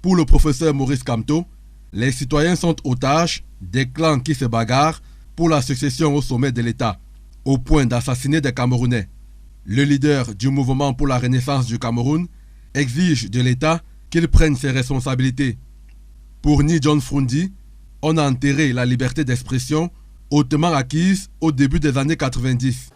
Pour le professeur Maurice Kamto, les citoyens sont otages des clans qui se bagarrent pour la succession au sommet de l'État, au point d'assassiner des Camerounais. Le leader du mouvement pour la renaissance du Cameroun exige de l'État qu'il prenne ses responsabilités. Pour Ni John Frundi, on a enterré la liberté d'expression hautement acquise au début des années 90.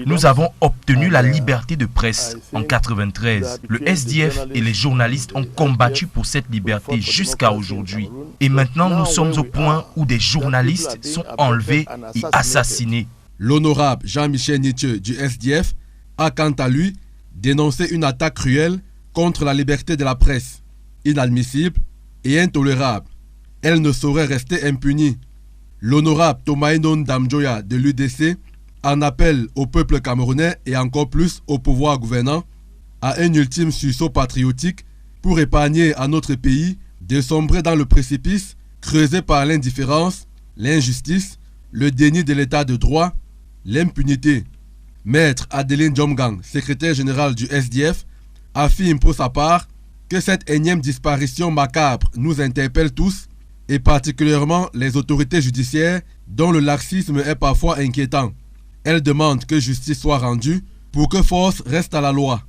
Nous avons obtenu la liberté de presse en 1993. Le SDF et les journalistes ont combattu pour cette liberté jusqu'à aujourd'hui. Et maintenant, nous sommes au point où des journalistes sont enlevés et assassinés. L'honorable Jean-Michel Nietzsche du SDF a quant à lui dénoncé une attaque cruelle contre la liberté de la presse, inadmissible et intolérable. Elle ne saurait rester impunie. L'honorable Tomaïnon Damjoya de l'UDC en appelle au peuple camerounais et encore plus au pouvoir gouvernant à un ultime sursaut patriotique pour épargner à notre pays de sombrer dans le précipice creusé par l'indifférence, l'injustice, le déni de l'état de droit, l'impunité. Maître Adeline Djomgang, secrétaire général du SDF, affirme pour sa part que cette énième disparition macabre nous interpelle tous et particulièrement les autorités judiciaires dont le laxisme est parfois inquiétant. Elle demande que justice soit rendue pour que force reste à la loi.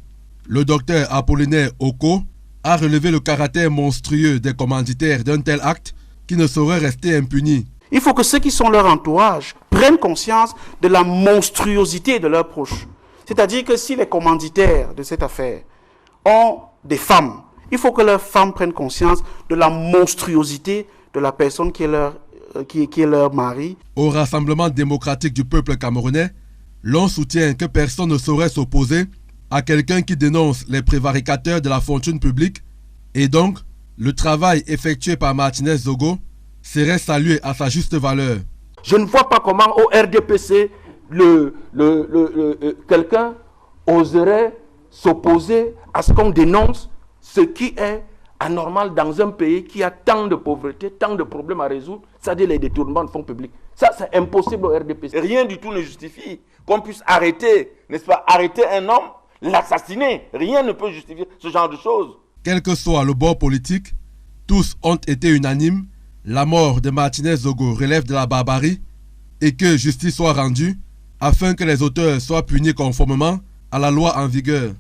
Le docteur Apollinaire Oko a relevé le caractère monstrueux des commanditaires d'un tel acte qui ne saurait rester impuni. Il faut que ceux qui sont leur entourage prennent conscience de la monstruosité de leurs proches. C'est-à-dire que si les commanditaires de cette affaire ont des femmes, il faut que leurs femmes prennent conscience de la monstruosité de la personne qui est leur mari. Au Rassemblement démocratique du peuple camerounais, l'on soutient que personne ne saurait s'opposer à quelqu'un qui dénonce les prévaricateurs de la fortune publique et donc le travail effectué par Martinez Zogo serait salué à sa juste valeur. Je ne vois pas comment au RDPC, quelqu'un oserait s'opposer à ce qu'on dénonce ce qui est anormal dans un pays qui a tant de pauvreté, tant de problèmes à résoudre, c'est-à-dire les détournements de fonds publics. Ça, c'est impossible au RDPC. Rien du tout ne justifie qu'on puisse arrêter, n'est-ce pas, arrêter un homme, l'assassiner. Rien ne peut justifier ce genre de choses. Quel que soit le bord politique, tous ont été unanimes. La mort de Martinez Zogo relève de la barbarie et que justice soit rendue afin que les auteurs soient punis conformément à la loi en vigueur.